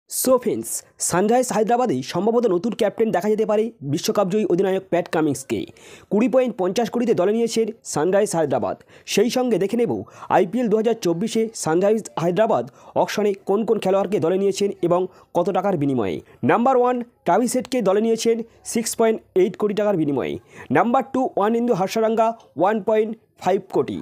So friends, sunrise হায়দ্রাবাদে সম্ভবত নতুন ক্যাপ্টেন দেখা যেতে পারে বিশ্বকাপজয়ী অধিনায়ক প্যাট কামিন্সকে। 20.50 কোটিতে দলে নিয়েছেন সানরাইজ হায়দ্রাবাদ। সেই সঙ্গে দেখে নেব IPL 2024-এ সানরাইজ হায়দ্রাবাদ অকশনে কোন কোন খেলোয়াড়কে দলে নিয়েছেন এবং কত টাকার বিনিময়ে। নাম্বার 1 ট্রাভিস হেডকে দলে নিয়েছেন 6.8 কোটি টাকার বিনিময়ে। নাম্বার 2 ওয়ানিন্দু হাসারাঙ্গা 1.5 কোটি।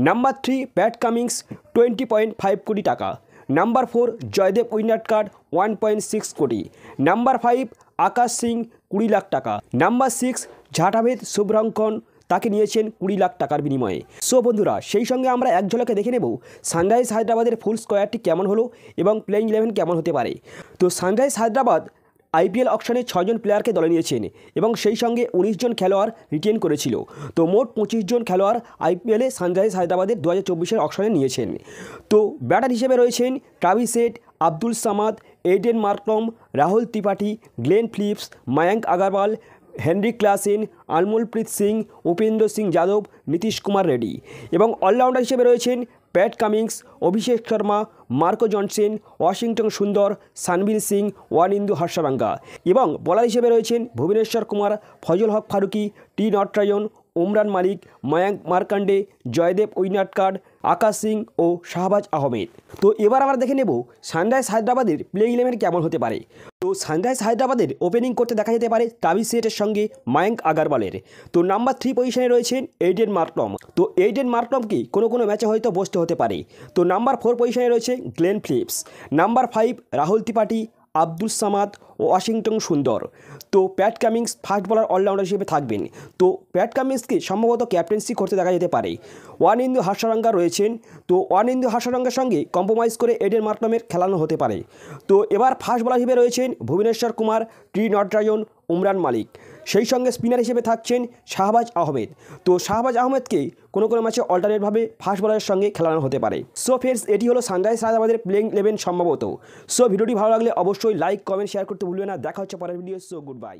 নাম্বার 3 প্যাট কামিন্স 20.5 কোটি টাকা। নাম্বার 4 জয়দেব উইনাডকাট 1.6 কোটি। নাম্বার 5 আকাশ সিং 20 লাখ টাকা। নাম্বার 6 ঝাটাভেদ শুভ্রঙ্কন, তাকে নিয়েছেন 20 লাখ টাকার বিনিময়ে। সো বন্ধুরা, সেই সঙ্গে আমরা এক ঝলকে দেখে নেব সানরাইজ হায়দ্রাবাদের ফুল স্কোয়াডটি কেমন হলো এবং প্লেইং 11 কেমন হতে পারে। তো সানরাইজ হায়দ্রাবাদ IPL অকশনে 6 জন প্লেয়ারকে দলে নিয়েছেন এবং সেই সঙ্গে 19 জন খেলোয়াড় রিটেন করেছিল। তো মোট 25 জন খেলোয়াড় IPL-এ সানরাইজ হায়দ্রাবাদের 2024-এর অকশনে নিয়েছেন। তো ব্যাটার হিসেবে রয়েছেন Travis Head, Abdul Samad, Aiden Markram, Rahul Tripathi, Glenn Phillips, Mayank Agarwal, Henry Klaasen, Anmolpreet Singh, Upendra Singh Yadav, Nitish Kumar Reddy. এবং অলরাউন্ডার হিসেবে রয়েছেন Pat Cummins, Abhishek Sharma, Marco Jansen, Washington Sundar, Sanvir Singh, Wanindu Hasaranga. এবং বলার হিসেবে রয়েছেন ভুবনেশ্বর কুমার, ফজল হক ফারুকি, টি নটরাজন, উমরান মালিক, মায়াঙ্ক মার্কান্ডে, জয়দেব উইনাডকাট, আকাশ সিং ও শাহবাজ আহমেদ। তো এবার আমরা দেখে নেব সানরাইজ হায়দ্রাবাদের প্লেইং 11 কেমন হতে পারে। তো সানরাইজ হায়দ্রাবাদের ওপেনিং করতে দেখা যেতে পারে ট্রাভিস হেডের সঙ্গে মায়াঙ্ক আগরওয়ালের। তো নাম্বার 3 পজিশনে রয়েছেন এইডেন মার্করম। তো এইডেন মার্করমকে কোনো ম্যাচে হয়তো বসতে হতে পারে। তো নাম্বার 4 পজিশনে রয়েছে Glenn Phillips. Number 5 Rahul Tripathi, Abdul Samad ও ওয়াশিংটন সুন্দর। তো Pat Cummins fast bowler allrounder হিসেবে থাকবেন। তো প্যাট কামিন্সকে সম্ভবত ক্যাপ্টেন্সি করতে দেখা যেতে পারে। ওয়ানিন্দু হাসারাঙ্গা রয়েছেন। তো ওয়ানিন্দু হাসারাঙ্গার সঙ্গে কম্প্রোমাইজ করে এইডেন মার্করমের খেলানো হতে পারে। তো এবার ফাস্ট বলার হিসেবে রয়েছেন ভুবনেশ্বর কুমার, টি নটরাজন, উমরান মালিক। সেই সঙ্গে স্পিনার হিসেবে থাকছেন শাহবাজ আহমেদ। তো শাহবাজ আহমেদকে কোনো ম্যাচে অল্টারনেটভাবে ফাস্ট বলারের সঙ্গে খেলানো হতে পারে। সো ফ্রেন্ডস, এটি হলো সানরাইজ হায়দ্রাবাদের প্লেইং 11 সম্ভবত। সো ভিডিওটি ভালো লাগলে অবশ্যই লাইক, কমেন্ট, শেয়ার করতে ভুলবে না। দেখা হচ্ছে পরের ভিডিও। So good bye.